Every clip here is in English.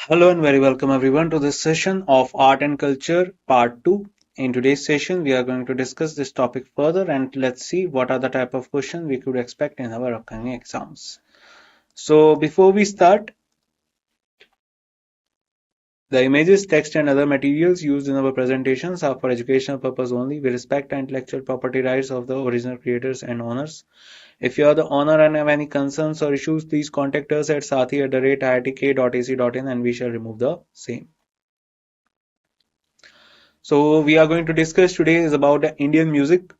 Hello and very welcome everyone to this session of Art and Culture Part 2. In today's session, we are going to discuss this topic further and let's see what are the type of questions we could expect in our upcoming exams. So before we start, the images, text and other materials used in our presentations are for educational purpose only. We respect the intellectual property rights of the original creators and owners. If you are the owner and have any concerns or issues, please contact us at sathi@iitk.ac.in and we shall remove the same. So we are going to discuss today is about the Indian music.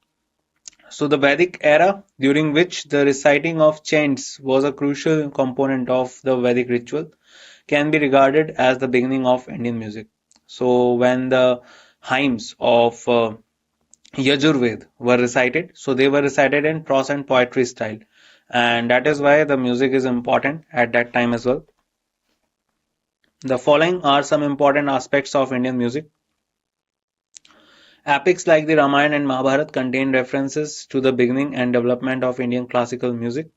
So the Vedic era, during which the reciting of chants was a crucial component of the Vedic ritual, can be regarded as the beginning of Indian music. So when the hymns of Yajurved were recited, so they were recited in prose and poetry style, and that is why the music is important at that time as well. The following are some important aspects of Indian music. Epics like the Ramayana and Mahabharata contain references to the beginning and development of Indian classical music.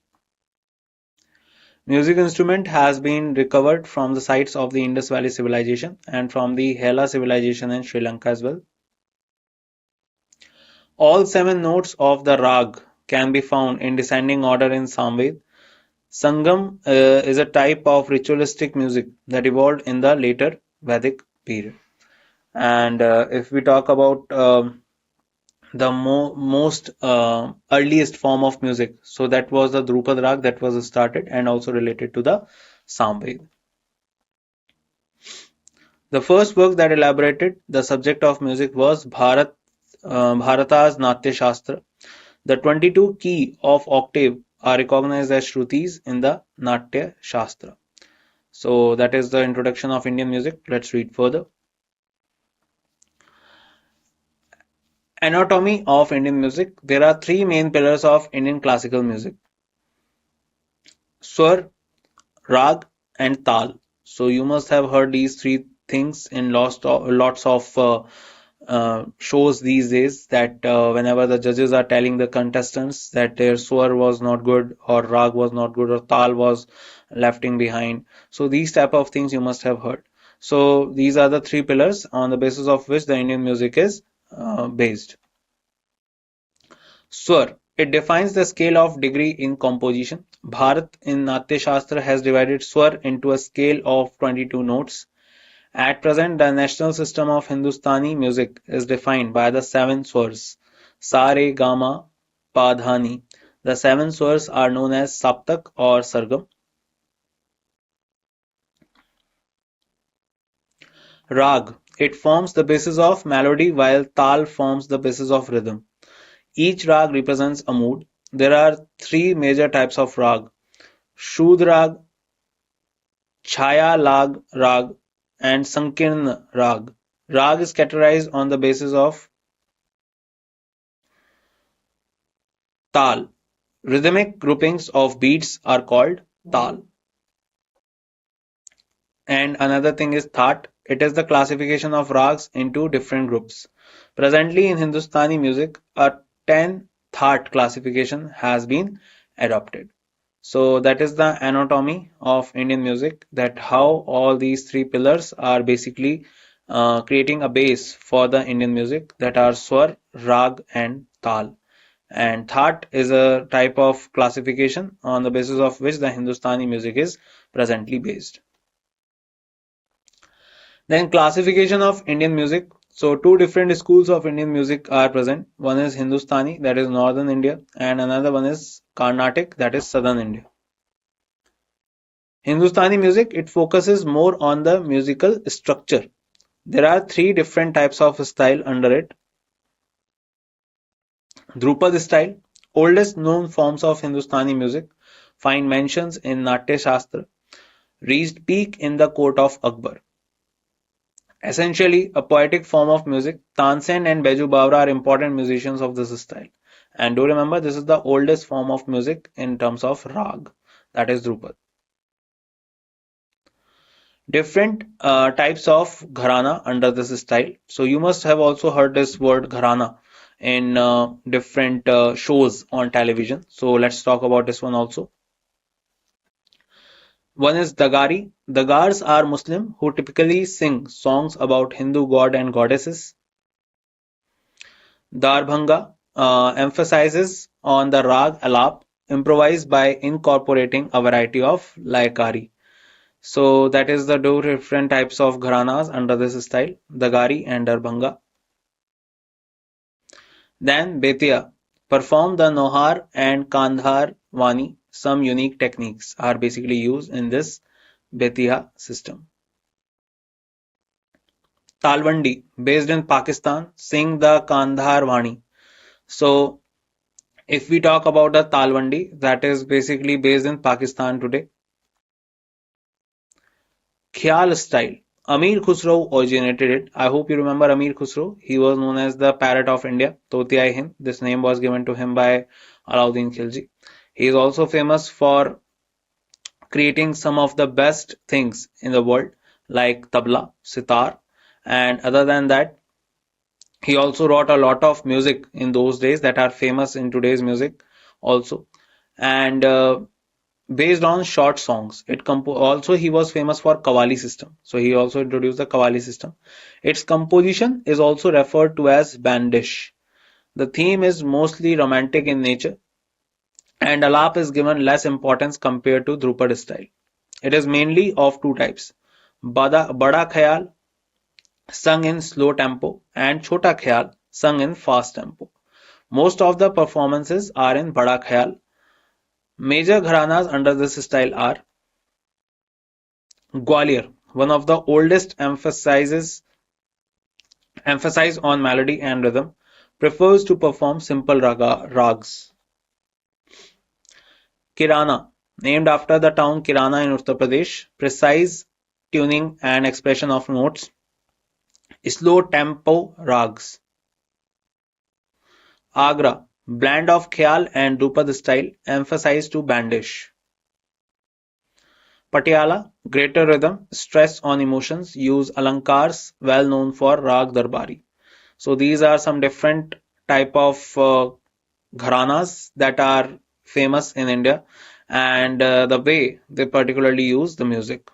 Music instrument has been recovered from the sites of the Indus Valley Civilization and from the Hela Civilization in Sri Lanka as well. All seven notes of the rag can be found in descending order in Samved. Sangam is a type of ritualistic music that evolved in the later Vedic period. And if we talk about the most earliest form of music. So that was the Drupad Rag that was started and also related to the Samved. The first work that elaborated the subject of music was Bharata's Natya Shastra. The 22 key of octave are recognized as Shrutis in the Natya Shastra. So that is the introduction of Indian music. Let's read further. Anatomy of Indian music. There are three main pillars of Indian classical music: Swar, Rag and Tal. So you must have heard these three things in lots of shows these days, that whenever the judges are telling the contestants that their swar was not good or rag was not good or tal was lefting behind. So these type of things you must have heard. So these are the three pillars on the basis of which the Indian music is based. Swar. It defines the scale of degree in composition. Bharat in Natya Shastra has divided Swar into a scale of 22 notes. At present, the national system of Hindustani music is defined by the seven swars: Sa Re Ga Ma Pa Dha Ni. The seven swars are known as Saptak or Sargam. Rag. It forms the basis of melody while Tal forms the basis of rhythm. Each rag represents a mood. There are three major types of rag: Shud rag, Chaya lag rag, and Sankirna rag. Rag is categorized on the basis of tal. Rhythmic groupings of beats are called tal. And another thing is Thaat. It is the classification of rags into different groups. Presently in Hindustani music, a 10 Thaat classification has been adopted. So that is the anatomy of Indian music, that how all these three pillars are basically creating a base for the Indian music, that are Swar, Rag and Tal. And Thaat is a type of classification on the basis of which the Hindustani music is presently based. Then classification of Indian music. So two different schools of Indian music are present. One is Hindustani, that is northern India, and another one is Carnatic, that is southern India. Hindustani music, it focuses more on the musical structure. There are three different types of style under it. Drupad style, oldest known forms of Hindustani music, find mentions in Natya Shastra, reached peak in the court of Akbar. Essentially a poetic form of music, Tansen and Beju Bawra are important musicians of this style. And do remember, this is the oldest form of music in terms of rag, that is Drupad. Different types of gharana under this style. So you must have also heard this word gharana in different shows on television. So let's talk about this one also. One is Dagari. Dagars are Muslim who typically sing songs about Hindu god and goddesses. Darbhanga emphasizes on the rag alap, improvised by incorporating a variety of laikari. So that is the two different types of gharanas under this style, Dagari and Darbhanga. Then Betia perform the Nohar and Kandhar Wani. Some unique techniques are basically used in this Betia system. Talwandi, based in Pakistan, sing the Kandhar Wani. So if we talk about the Talwandi, that is basically based in Pakistan today. Khyal style. Amir Khusro originated it. I hope you remember Amir Khusro. He was known as the Parrot of India, Toti Hind. This name was given to him by Alauddin Khilji. He is also famous for creating some of the best things in the world, like tabla, sitar, and other than that, he also wrote a lot of music in those days that are famous in today's music also. And based on short songs. Also he was famous for Qawwali system. So he also introduced the Qawwali system. Its composition is also referred to as bandish. The theme is mostly romantic in nature, and alap is given less importance compared to Drupad style. It is mainly of two types: Bada Khayal, sung in slow tempo, and Chota Khayal, sung in fast tempo. Most of the performances are in Bada Khayal. Major gharanas under this style are Gwalior, one of the oldest, emphasize on melody and rhythm, prefers to perform simple rags. Kirana, named after the town Kirana in Uttar Pradesh, precise tuning and expression of notes, slow tempo rags. Agra, blend of Khyal and Drupad style, emphasize to bandish. Patiala, greater rhythm, stress on emotions, use alankars, well known for rag darbari. So these are some different type of gharanas that are famous in India, and the way they particularly use the music,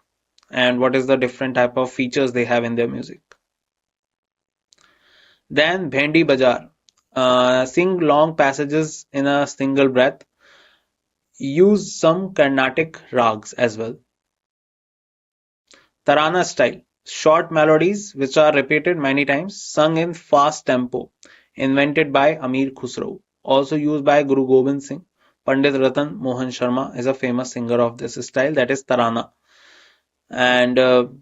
and what is the different type of features they have in their music. Then Bhendi Bajar, sing long passages in a single breath, use some Carnatic rags as well. Tarana style, short melodies which are repeated many times, sung in fast tempo, invented by Amir Khusro, also used by Guru Gobind Singh. Pandit Ratan Mohan Sharma is a famous singer of this style, that is Tarana. And do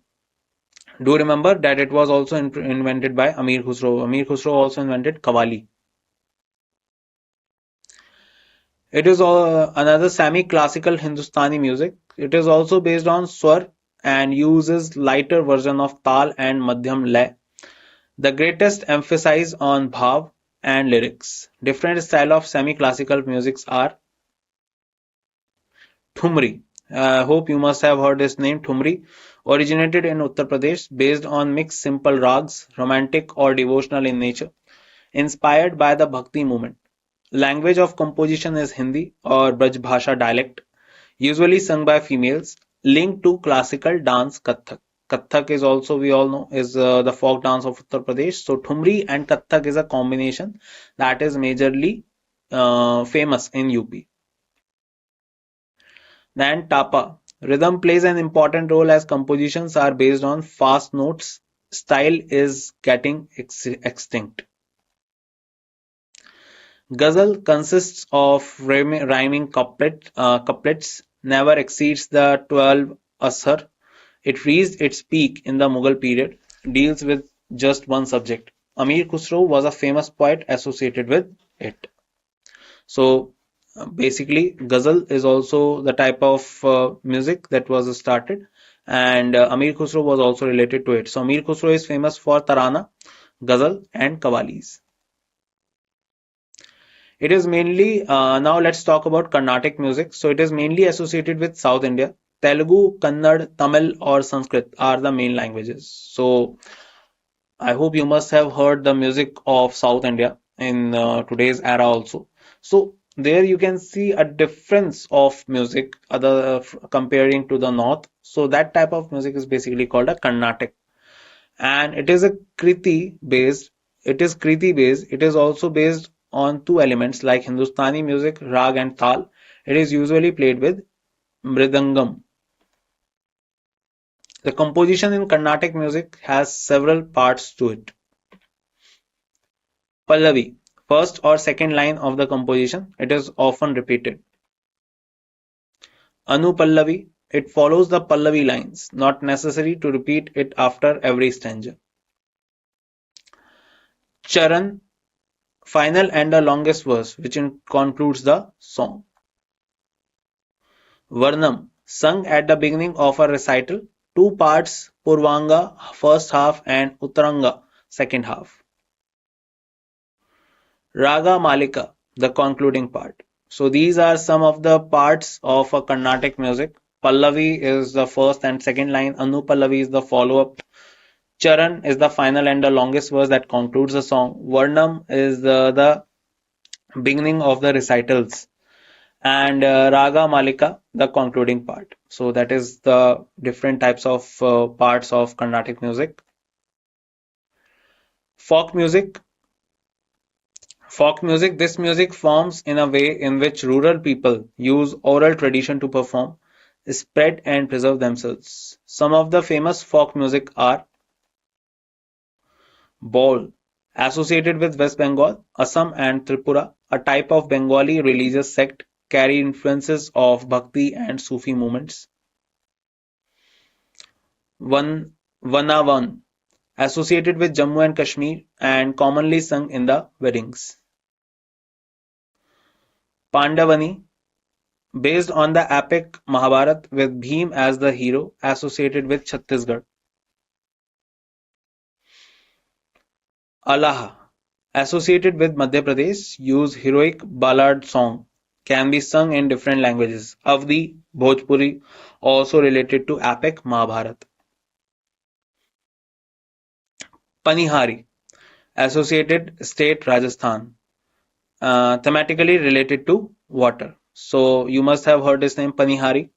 remember that it was also invented by Amir Khusro. Amir Khusro also invented Qawwali. It is another semi-classical Hindustani music. It is also based on swar and uses lighter version of tal and madhyam lay. The greatest emphasis on bhav and lyrics. Different style of semi-classical musics are Thumri. I hope you must have heard this name. Thumri originated in Uttar Pradesh, based on mixed simple rags, romantic or devotional in nature, inspired by the Bhakti movement. Language of composition is Hindi or Braj Bhasha dialect, usually sung by females, linked to classical dance Kathak. Kathak is also, we all know, is the folk dance of Uttar Pradesh. So Thumri and Kathak is a combination that is majorly famous in UP. Then Tapa. Rhythm plays an important role as compositions are based on fast notes. Style is getting extinct. Ghazal consists of rhyming couplets, never exceeds the 12 asr. It reached its peak in the Mughal period, deals with just one subject. Amir Khusro was a famous poet associated with it. So basically, Ghazal is also the type of music that was started, and Amir Khusro was also related to it. So Amir Khusro is famous for Tarana, Ghazal, and Qawwalis. It is mainly, now let's talk about Carnatic music. So it is mainly associated with South India. Telugu, Kannada, Tamil, or Sanskrit are the main languages. So I hope you must have heard the music of South India in today's era also. So there you can see a difference of music other comparing to the north. So that type of music is basically called a Carnatic, and it is a Kriti based. It is Kriti based. It is also based on two elements like Hindustani music, rag and tal. It is usually played with mridangam. The composition in Carnatic music has several parts to it. Pallavi, first or second line of the composition, it is often repeated. Anupallavi, it follows the Pallavi lines, not necessary to repeat it after every stanza. Charan, final and the longest verse, which concludes the song. Varnam, sung at the beginning of a recital, two parts, Purvanga, first half, and Uttaranga, second half. Raga Malika, the concluding part. So these are some of the parts of a Carnatic music. Pallavi is the first and second line. Anupallavi is the follow-up. Charan is the final and the longest verse that concludes the song. Varnam is the beginning of the recitals. And Raga Malika, the concluding part. So that is the different types of parts of Carnatic music. Folk music. Folk music, this music forms in a way in which rural people use oral tradition to perform, spread and preserve themselves. Some of the famous folk music are Baul, associated with West Bengal, Assam and Tripura, a type of Bengali religious sect, carry influences of Bhakti and Sufi movements. Van, Vanavan, associated with Jammu and Kashmir and commonly sung in the weddings. Pandavani, based on the epic Mahabharata with Bhim as the hero, associated with Chhattisgarh. Alaha, associated with Madhya Pradesh, use heroic ballad song, can be sung in different languages. Avdi, Bhojpuri, also related to epic Mahabharata. Panihari, associated state Rajasthan, thematically related to water. So you must have heard his name Panihari,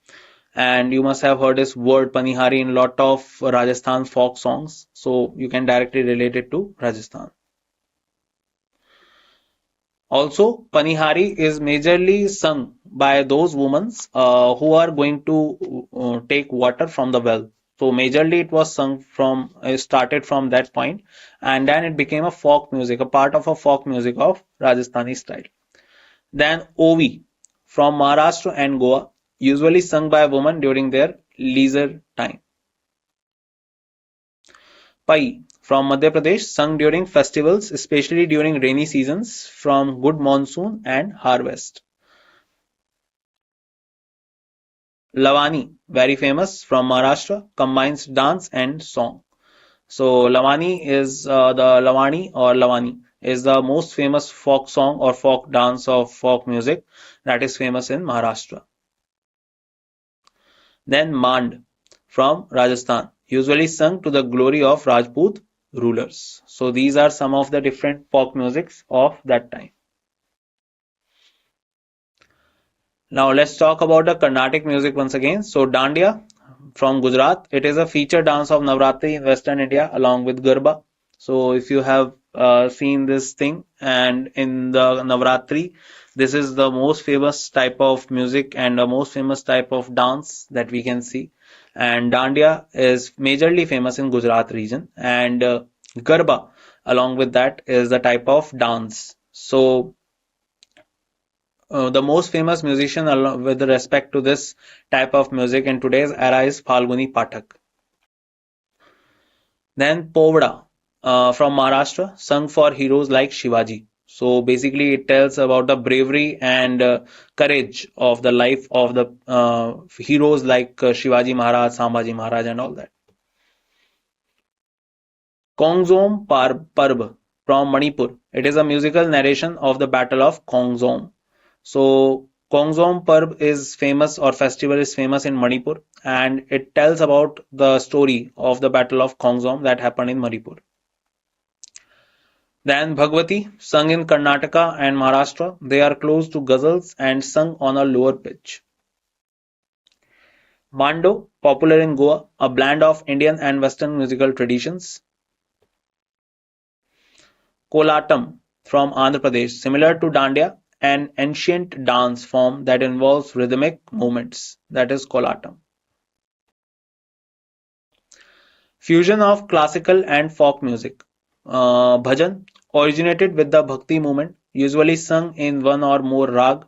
and you must have heard his word Panihari in lot of Rajasthan folk songs. So you can directly relate it to Rajasthan. Also, Panihari is majorly sung by those women who are going to take water from the well. So majorly it was sung from started from that point, and then it became a folk music, a part of a folk music of Rajasthani style. Then Ovi from Maharashtra and Goa, usually sung by women during their leisure time. Pai from Madhya Pradesh, sung during festivals, especially during rainy seasons, from good monsoon and harvest. Lavani, very famous from Maharashtra, combines dance and song. So Lavani is the Lavani or Lavani is the most famous folk song or folk dance of folk music that is famous in Maharashtra. Then Mand from Rajasthan, usually sung to the glory of Rajput rulers. So these are some of the different folk musics of that time. Now let's talk about the Carnatic music once again. So Dandiya from Gujarat, it is a feature dance of Navratri in Western India along with Garba. So if you have seen this thing, and in the Navratri, this is the most famous type of music and the most famous type of dance that we can see. And Dandiya is majorly famous in Gujarat region, and Garba along with that is the type of dance. So the most famous musician with respect to this type of music in today's era is Falguni Pathak. Then Povda from Maharashtra, sung for heroes like Shivaji. So basically, it tells about the bravery and courage of the life of the heroes like Shivaji Maharaj, Sambhaji Maharaj, and all that. Kongzom Parb from Manipur. It is a musical narration of the Battle of Kongzom. So Kongzom Parb is famous, or festival is famous in Manipur, and it tells about the story of the Battle of Kongzom that happened in Manipur. Then Bhagwati, sung in Karnataka and Maharashtra, they are close to ghazals and sung on a lower pitch. Mando, popular in Goa, a blend of Indian and Western musical traditions. Kolatam, from Andhra Pradesh, similar to Dandiya, an ancient dance form that involves rhythmic movements, that is Kolatam. Fusion of classical and folk music. Bhajan originated with the Bhakti movement, usually sung in one or more rag.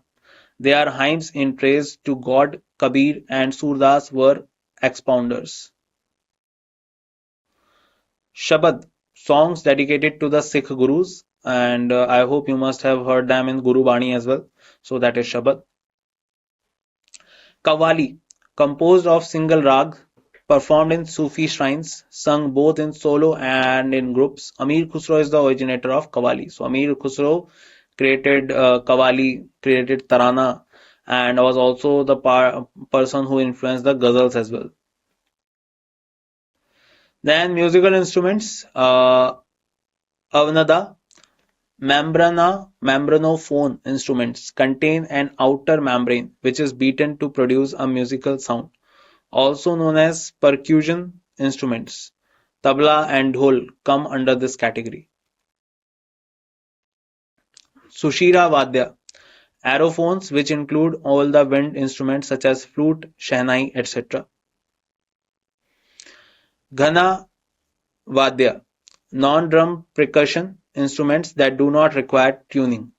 They are hymns in praise to God. Kabir and Surdas were expounders. Shabad, songs dedicated to the Sikh Gurus, and I hope you must have heard them in Guru Bani as well. So that is Shabad. Qawwali, composed of single rag, performed in Sufi shrines, sung both in solo and in groups. Amir Khusro is the originator of Qawwali. So Amir Khusro created Qawwali, created Tarana, and was also the person who influenced the ghazals as well. Then musical instruments, Avnada, membranophone instruments contain an outer membrane which is beaten to produce a musical sound, also known as percussion instruments. Tabla and dhol come under this category. Sushira Vadya, aerophones which include all the wind instruments such as flute, shehnai, etc. Ghana Vadya, non-drum percussion instruments that do not require tuning.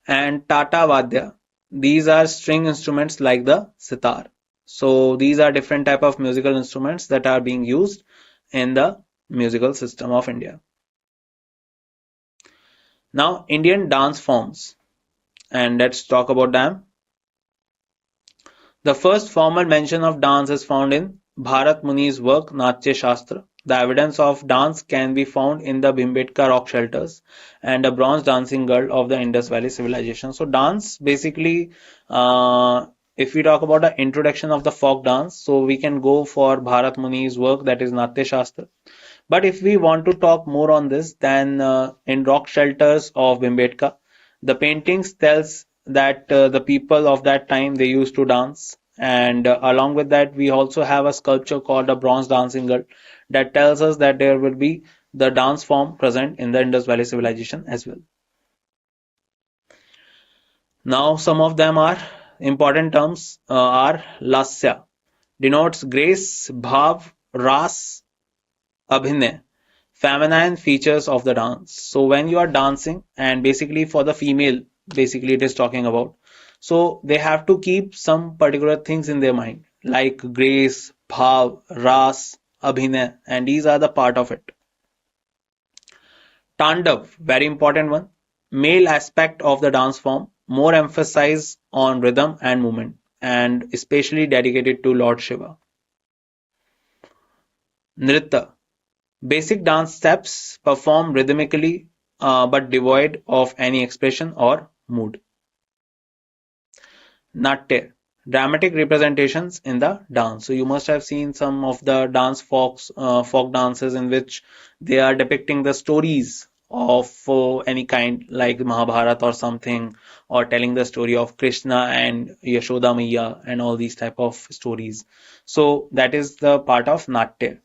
And Tata Vadya, these are string instruments like the sitar. So these are different type of musical instruments that are being used in the musical system of India. Now Indian dance forms, and let's talk about them. The first formal mention of dance is found in Bharat Muni's work Natya Shastra. The evidence of dance can be found in the Bhimbetka rock shelters and a bronze dancing girl of the Indus Valley civilization. So dance basically, if we talk about the introduction of the folk dance, so we can go for Bharat Muni's work, that is Natya Shastra. But if we want to talk more on this, then in rock shelters of Bhimbetka, the paintings tells that the people of that time they used to dance, and along with that we also have a sculpture called a bronze dancing girl that tells us that there will be the dance form present in the Indus Valley civilization as well. Now some of them are important terms are lasya, denotes grace, bhav, ras, abhinay, feminine features of the dance. So when you are dancing, and basically for the female, basically it is talking about. So they have to keep some particular things in their mind, like grace, bhav, ras, abhinay, and these are the part of it. Tandav, very important one. Male aspect of the dance form, more emphasis on rhythm and movement, and especially dedicated to Lord Shiva. Nritta, basic dance steps performed rhythmically but devoid of any expression or mood. Natya, dramatic representations in the dance. So you must have seen some of the folk dances in which they are depicting the stories of any kind, like Mahabharata or something, or telling the story of Krishna and Yashoda Maiya and all these type of stories. So that is the part of Natya.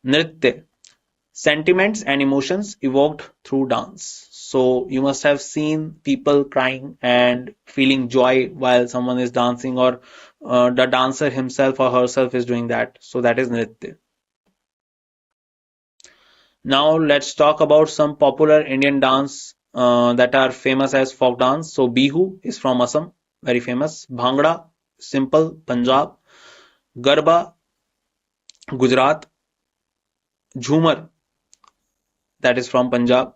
Nritya, sentiments and emotions evoked through dance. So you must have seen people crying and feeling joy while someone is dancing, or the dancer himself or herself is doing that. So that is Nritya. Now let's talk about some popular Indian dance that are famous as folk dance. So Bihu is from Assam, very famous. Bhangra, simple, Punjab. Garba, Gujarat. Jhumar, that is from Punjab.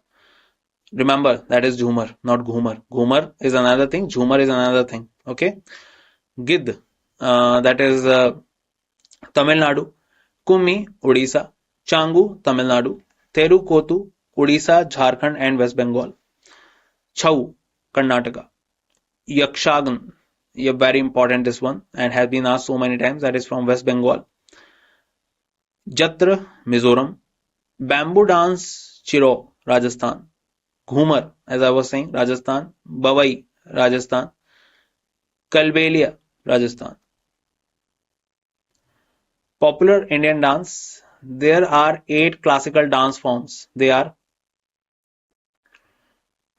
Remember, that is Jhumar, not Ghumar. Ghumar is another thing, Jhumar is another thing. Okay. Gid, that is Tamil Nadu. Kumi, Odisha. Changu, Tamil Nadu. Terukotu, Odisha, Jharkhand, and West Bengal. Chau, Karnataka. Yakshagan, yeah, very important this one and has been asked so many times. That is from West Bengal. Jatra, Mizoram. Bamboo dance, Chiro, Rajasthan. Ghumar, as I was saying, Rajasthan. Bawai, Rajasthan. Kalbelia, Rajasthan. Popular Indian dance. There are 8 classical dance forms. They are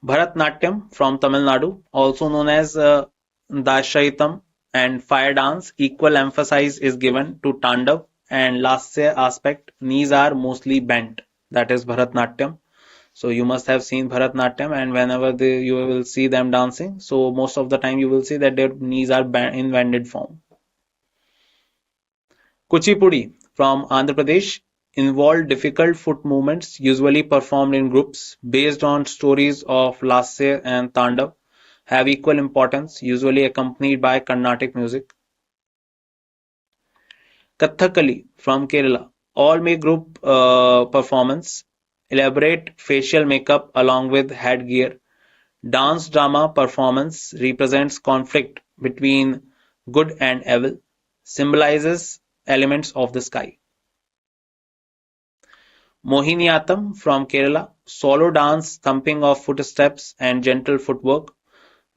Bharatnatyam from Tamil Nadu, also known as Dashaitam, and fire dance. Equal emphasis is given to Tandav and Lasya aspect. Knees are mostly bent. That is Bharatnatyam. So you must have seen Bharatnatyam, and whenever you will see them dancing, so most of the time you will see that their knees are in bended form. Kuchipudi from Andhra Pradesh involved difficult foot movements usually performed in groups based on stories of Lasya and Tandav have equal importance, usually accompanied by Carnatic music. Kathakali from Kerala all make group performance, elaborate facial makeup along with headgear. Dance drama performance represents conflict between good and evil, symbolizes elements of the sky. Mohiniyattam from Kerala, solo dance, thumping of footsteps and gentle footwork.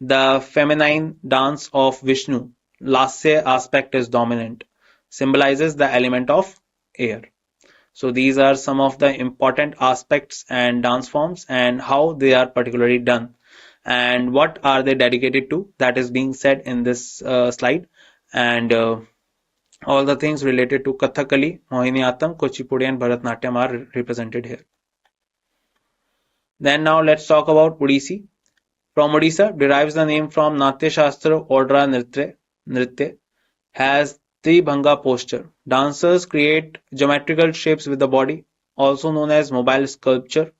The feminine dance of Vishnu, Lasya aspect is dominant, symbolizes the element of air. So these are some of the important aspects and dance forms and how they are particularly done and what are they dedicated to, that is being said in this slide, and all the things related to Kathakali, Mohiniyattam, Kuchipudi and Bharatnatyam are represented here. Then now let's talk about Odissi. From Odisha derives the name from Natya Shastra Odra Nritya, has Tribhanga posture. Dancers create geometrical shapes with the body, also known as mobile sculpture,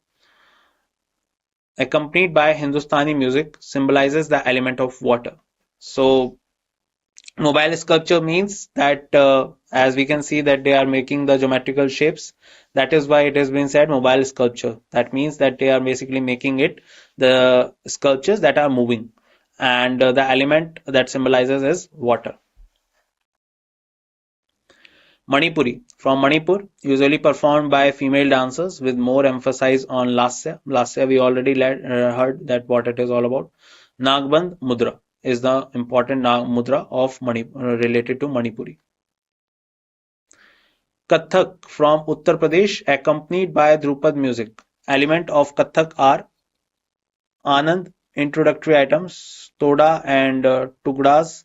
accompanied by Hindustani music, symbolizes the element of water. So mobile sculpture means that as we can see that they are making the geometrical shapes. That is why it has been said mobile sculpture. That means that they are basically making it the sculptures that are moving, and the element that symbolizes is water. Manipuri from Manipur, usually performed by female dancers with more emphasis on Lasya. Lasya we already heard that what it is all about. Nagband Mudra is the important mudra of related to Manipuri. Kathak from Uttar Pradesh, accompanied by Drupad music. Element of Kathak are Anand, introductory items, Toda and Tugdas,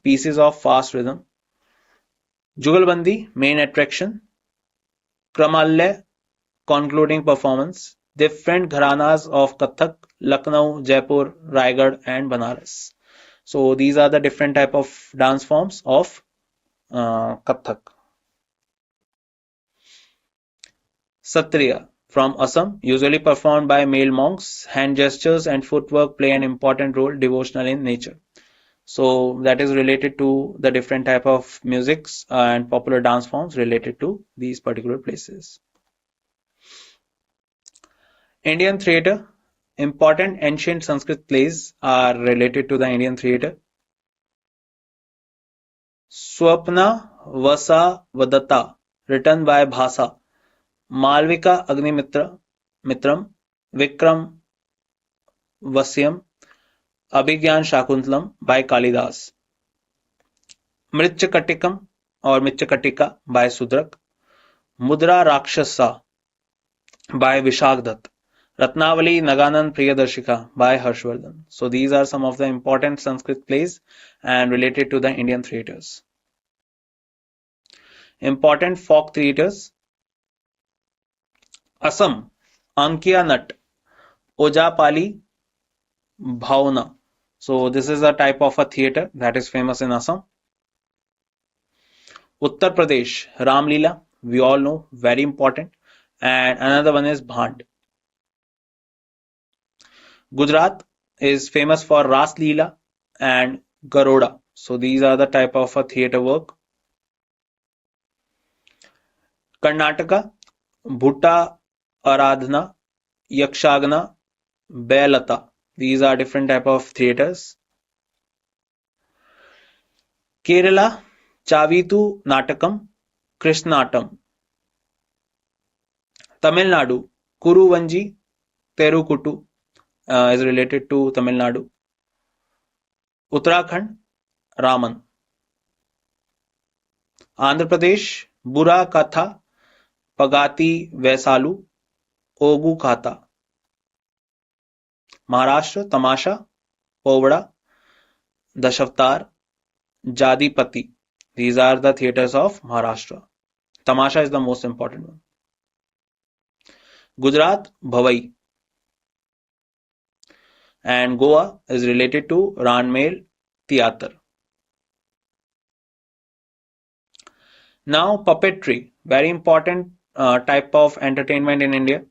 pieces of fast rhythm. Jugalbandi, main attraction. Kramalle, concluding performance. Different gharanas of Kathak, Lucknow, Jaipur, Raigad and Banaras. So these are the different type of dance forms of Kathak. Satriya from Assam, usually performed by male monks. Hand gestures and footwork play an important role devotional in nature. So that is related to the different type of musics and popular dance forms related to these particular places. Indian theatre. Important ancient Sanskrit plays are related to the Indian theatre. Swapna Vasa Vadatta, written by Bhasa. Malvika Mitram, Vikram Vasyam, Abhigyan Shakuntalam by Kalidas. Mritchakatikam or Mitchakatika by Sudrak. Mudra Rakshasa by Vishak Dutt. Ratnavali Naganan Priyadarshika by Harshvardhan. So these are some of the important Sanskrit plays and related to the Indian theatres. Important folk theatres. Assam, Ankiya Nat, Ojapali Bhavna. So this is a type of a theatre that is famous in Assam. Uttar Pradesh, Ramlila, we all know, very important. And another one is Bhand. Gujarat is famous for Ras Leela and Garoda. So these are the type of a theatre work. Karnataka, Bhutta Aradhana, Yakshagana, Belata. These are different type of theatres. Kerala, Chavitu Natakam, Krishnatam. Tamil Nadu, Kuruvanji Terukuttu is related to Tamil Nadu. Uttarakhand, Raman. Andhra Pradesh, Bura Katha, Pagati Vesalu, Ogu Kata. Maharashtra, Tamasha, Povada, Dashavtar, Jadipati. These are the theatres of Maharashtra. Tamasha is the most important one. Gujarat, Bhavai. And Goa is related to Ranmel Theatre. Now, puppetry, very important type of entertainment in India.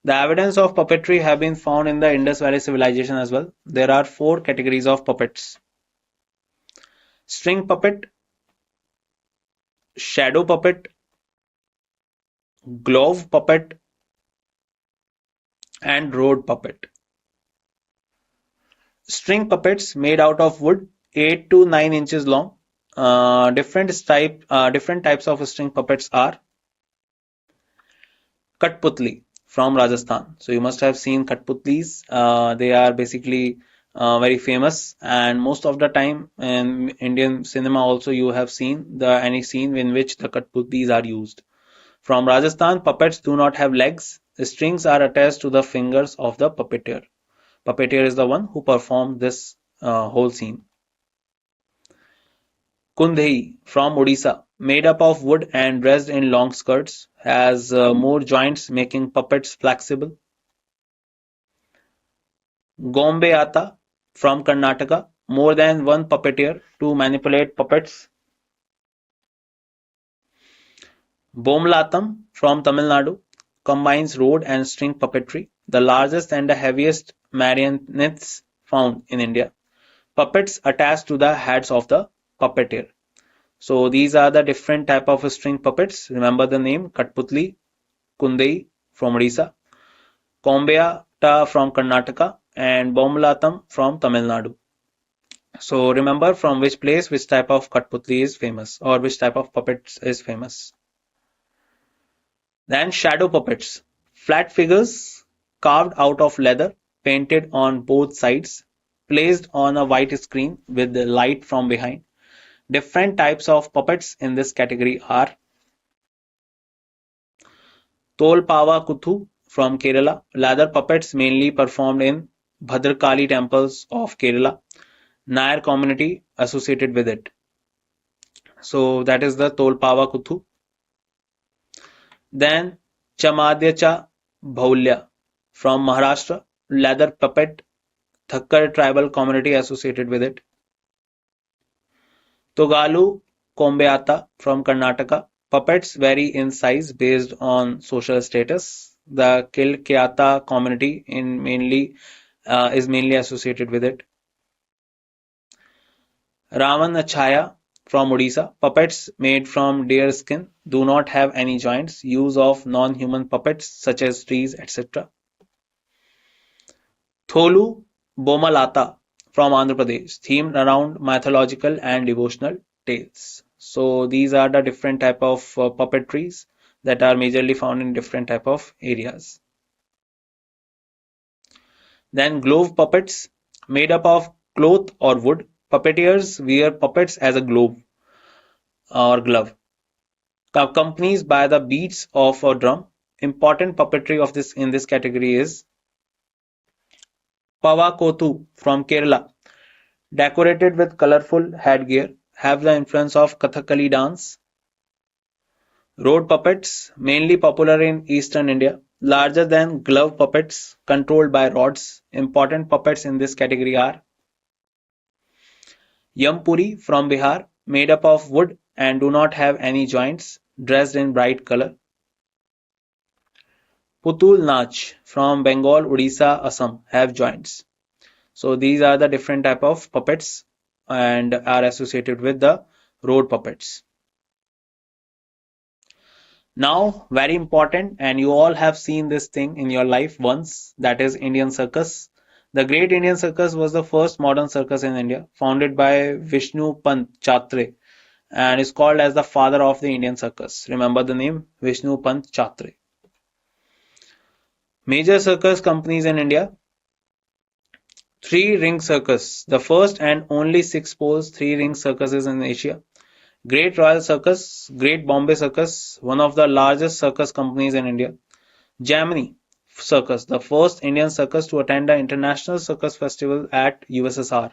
The evidence of puppetry have been found in the Indus Valley civilization as well. There are four categories of puppets: string puppet, shadow puppet, glove puppet, and road puppet. String puppets made out of wood, 8 to 9 inches long. Different types of string puppets are Katputli from Rajasthan. So you must have seen Katputlis. They are basically very famous, and most of the time in Indian cinema also you have seen any scene in which the Katputlis are used. From Rajasthan, puppets do not have legs. The strings are attached to the fingers of the puppeteer. Puppeteer is the one who performed this whole scene. Kundhei from Odisha, made up of wood and dressed in long skirts, has more joints making puppets flexible. Gombeata from Karnataka, more than one puppeteer to manipulate puppets. Bomlatam from Tamil Nadu combines road and string puppetry, the largest and the heaviest marionettes found in India. Puppets attached to the heads of the puppeteer. So these are the different type of string puppets. Remember the name: Katputli, Kundei from Odisha, Kombeata from Karnataka, and Bomlatam from Tamil Nadu. So remember from which place which type of Katputli is famous, or which type of puppets is famous. Then shadow puppets, flat figures carved out of leather, painted on both sides, placed on a white screen with the light from behind. Different types of puppets in this category are Tolpava Kuthu from Kerala, leather puppets mainly performed in Bhadrakali temples of Kerala, Nair community associated with it. So that is the Tolpava Kuthu. Then Chamadyacha Bhaulya from Maharashtra, leather puppet, Thakkar tribal community associated with it. Togalu Kombeata from Karnataka, puppets vary in size based on social status. The Kilkyata community is mainly associated with it. Ramanachaya from Odisha, puppets made from deer skin do not have any joints. Use of non-human puppets such as trees, etc. Tholu Bomalata from Andhra Pradesh, themed around mythological and devotional tales. So these are the different type of puppetries that are majorly found in different type of areas. Then glove puppets, made up of cloth or wood. Puppeteers wear puppets as a glove or glove, accompanied by the beats of a drum. Important puppetry of this in this category is Pavakothu from Kerala, decorated with colorful headgear, have the influence of Kathakali dance. Road puppets, mainly popular in eastern India, larger than glove puppets, controlled by rods. Important puppets in this category are Yampuri from Bihar, made up of wood and do not have any joints, dressed in bright color. Putul Nach from Bengal, Odisha, Assam have joints. So these are the different type of puppets and are associated with the road puppets. Now, very important, and you all have seen this thing in your life once, that is Indian circus. The Great Indian Circus was the first modern circus in India, founded by Vishnu Pant Chatre, and is called as the father of the Indian circus. Remember the name Vishnu Pant Chatre. Major circus companies in India. Three Ring Circus, the first and only six poles three ring circuses in Asia. Great Royal Circus, Great Bombay Circus, one of the largest circus companies in India. Gemini Circus, the first Indian circus to attend the International Circus Festival at USSR.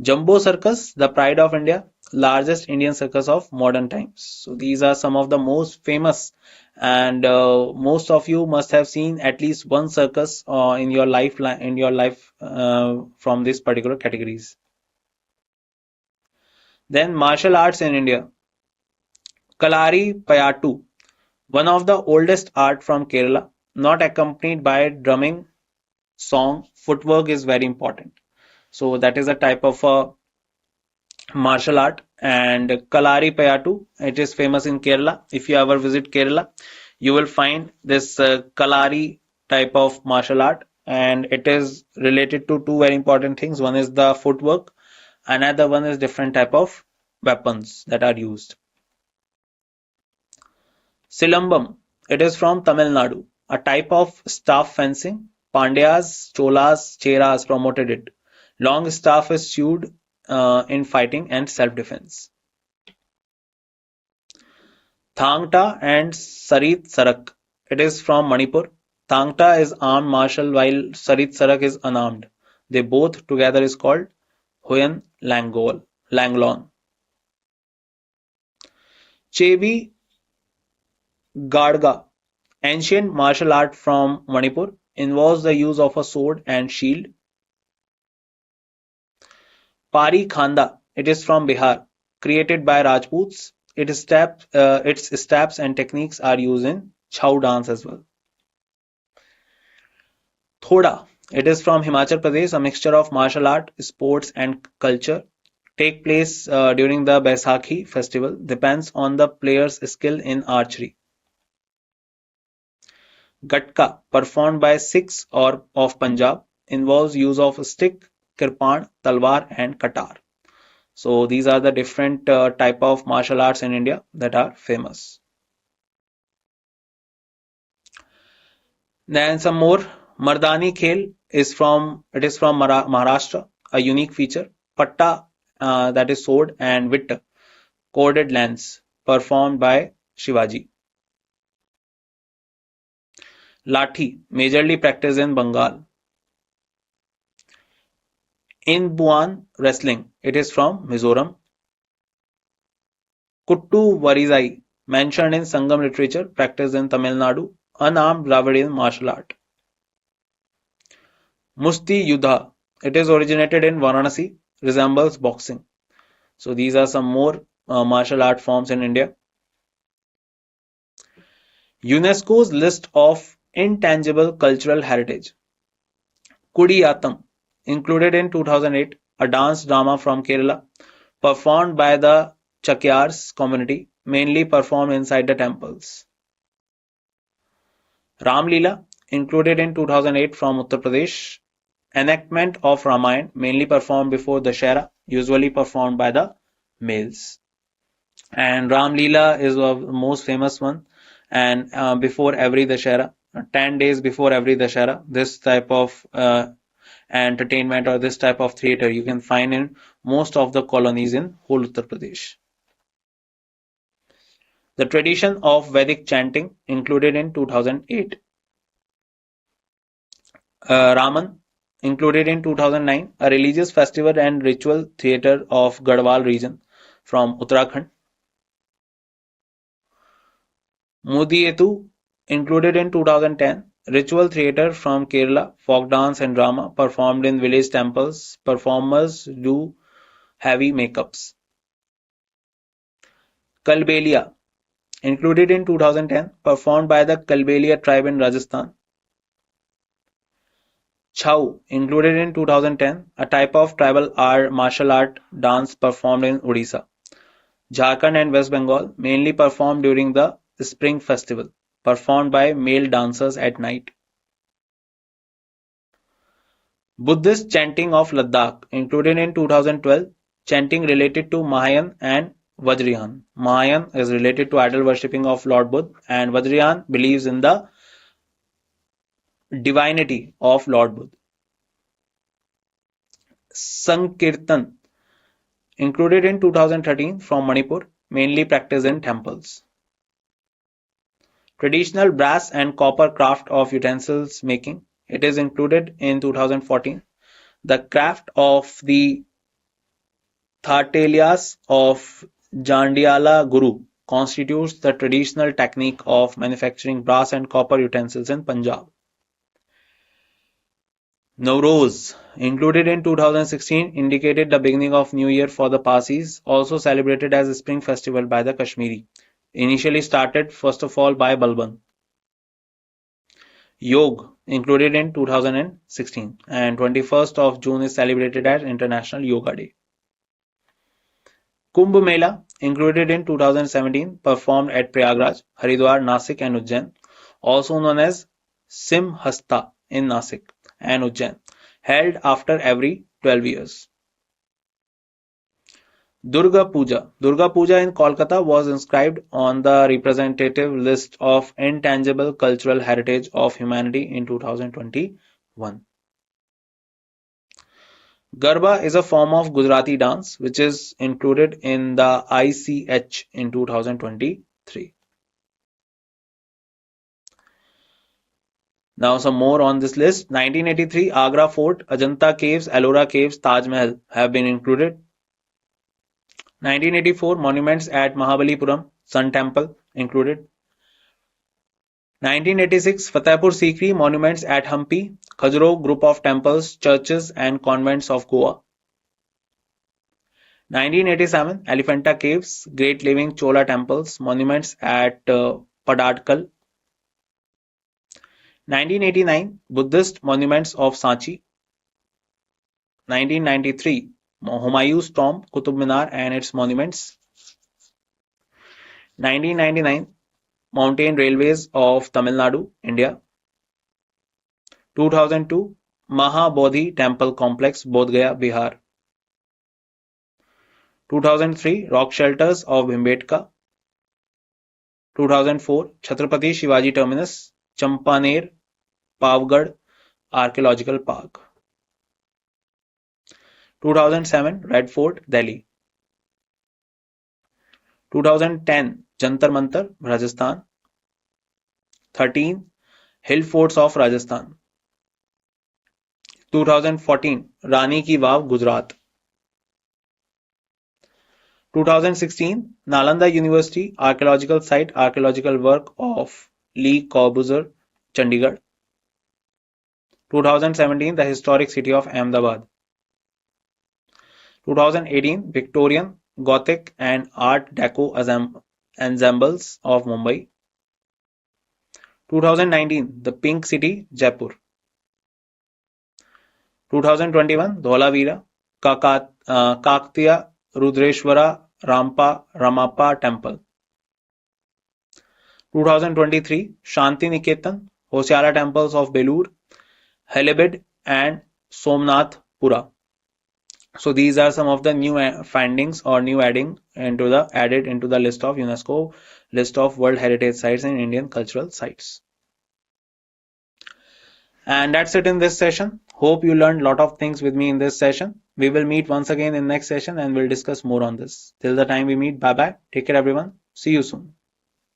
Jumbo Circus, the pride of India, largest Indian circus of modern times. So these are some of the most famous, and most of you must have seen at least one circus in your life from these particular categories. Then martial arts in India. Kalari Payattu, one of the oldest art from Kerala, not accompanied by drumming, song, footwork is very important. So that is a type of a martial art. And Kalari Payattu, it is famous in Kerala. If you ever visit Kerala, you will find this Kalari type of martial art, and it is related to two very important things. One is the footwork, another one is different type of weapons that are used. Silambam, it is from Tamil Nadu, a type of staff fencing. Pandyas, Cholas, Cheras promoted it. Long staff is used in fighting and self-defense. Thangta and Sarit Sarak, it is from Manipur. Thangta is armed martial while Sarit Sarak is unarmed. They both together is called Huyan Langlon. Chebi Gadga, ancient martial art from Manipur, involves the use of a sword and shield. Pari Khanda, it is from Bihar, created by Rajputs. Its steps and techniques are used in Chau dance as well. Thoda, it is from Himachal Pradesh, a mixture of martial art, sports and culture. Take place during the Baisakhi festival, depends on the player's skill in archery. Gatka, performed by Sikhs or of Punjab, involves use of stick, kirpan, talwar and katar. So these are the different type of martial arts in India that are famous. Then some more. Mardani Khel is from Maharashtra, a unique feature. Patta, that is sword, and Vitta, corded lance, performed by Shivaji. Lathi, majorly practiced in Bengal. Inbuan wrestling, it is from Mizoram. Kuttu Varizai, mentioned in Sangam literature, practiced in Tamil Nadu, unarmed Dravidian martial art. Musti Yuddha, it is originated in Varanasi, resembles boxing. So these are some more martial art forms in India. UNESCO's list of intangible cultural heritage. Kudiyatham, included in 2008, a dance drama from Kerala, performed by the Chakyars community, mainly performed inside the temples. Ram Leela, included in 2008 from Uttar Pradesh, enactment of Ramayana, mainly performed before Dashera, usually performed by the males. And Ram Leela is the most famous one. And before every Dashera, 10 days before every Dashera, this type of entertainment or this type of theater you can find in most of the colonies in whole Uttar Pradesh. The tradition of Vedic chanting, included in 2008. Raman, included in 2009, a religious festival and ritual theatre of Garhwal region from Uttarakhand. Mudiyettu, included in 2010, ritual theatre from Kerala, folk dance and drama performed in village temples. Performers do heavy makeups. Kalbelia, included in 2010, performed by the Kalbelia tribe in Rajasthan. Chhau, included in 2010, a type of tribal martial art dance performed in Odisha. Jharkhand and West Bengal, mainly performed during the Spring Festival, performed by male dancers at night. Buddhist chanting of Ladakh, included in 2012, chanting related to Mahayan and Vajrayana. Mahayan is related to idol worshipping of Lord Buddha, and Vajrayana believes in the divinity of Lord Buddha. Sankirtan, included in 2013 from Manipur, mainly practiced in temples. Traditional brass and copper craft of utensils making. It is included in 2014. The craft of the Thartelias of Jandiala Guru constitutes the traditional technique of manufacturing brass and copper utensils in Punjab. Nowruz, included in 2016, indicated the beginning of New Year for the Parsis, also celebrated as a spring festival by the Kashmiri. Initially started first of all by Balban. Yog, included in 2016, and 21st of June is celebrated as International Yoga Day. Kumbh Mela, included in 2017, performed at Prayagraj, Haridwar, Nasik and Ujjain, also known as Simhasta in Nasik and Ujjain, held after every 12 years. Durga Puja. Durga Puja in Kolkata was inscribed on the representative list of intangible cultural heritage of humanity in 2021. Garba is a form of Gujarati dance which is included in the ICH in 2023. Now some more on this list. 1983 Agra Fort, Ajanta Caves, Ellora Caves, Taj Mahal have been included. 1984 monuments at Mahabalipuram, Sun Temple included. 1986 Fatehpur Sikri monuments at Hampi, Khajuraho group of temples, churches and convents of Goa. 1987 Elephanta Caves, Great Living Chola temples, monuments at Padatkal. 1989 Buddhist monuments of Sanchi. 1993 Humayun's tomb, Qutub Minar and its monuments. 1999 Mountain Railways of Tamil Nadu, India. 2002 Mahabodhi Temple Complex, Bodh Gaya, Bihar. 2003 Rock Shelters of Bhimbetka. 2004 Chhatrapati Shivaji Terminus, Champaner, Pavgarh Archaeological Park. 2007 Red Fort, Delhi. 2010 Jantar Mantar, Rajasthan. 13 Hill Forts of Rajasthan. 2014 Rani Ki Vav, Gujarat. 2016 Nalanda University Archaeological Site, archaeological work of Le Corbusier, Chandigarh. 2017 The historic city of Ahmedabad. 2018 Victorian, Gothic and Art Deco ensembles of Mumbai. 2019 The Pink City, Jaipur. 2021 Dholavira, Kakatiya Rudreshwara Ramappa Temple. 2023 Shanti Niketan, Hosiara temples of Belur, Halibid and Somnath Pura. So these are some of the new findings or new added into the list of UNESCO list of World Heritage Sites and Indian cultural sites. And that's it in this session. Hope you learned a lot of things with me in this session. We will meet once again in next session and we'll discuss more on this. Till the time we meet, bye bye. Take care everyone. See you soon.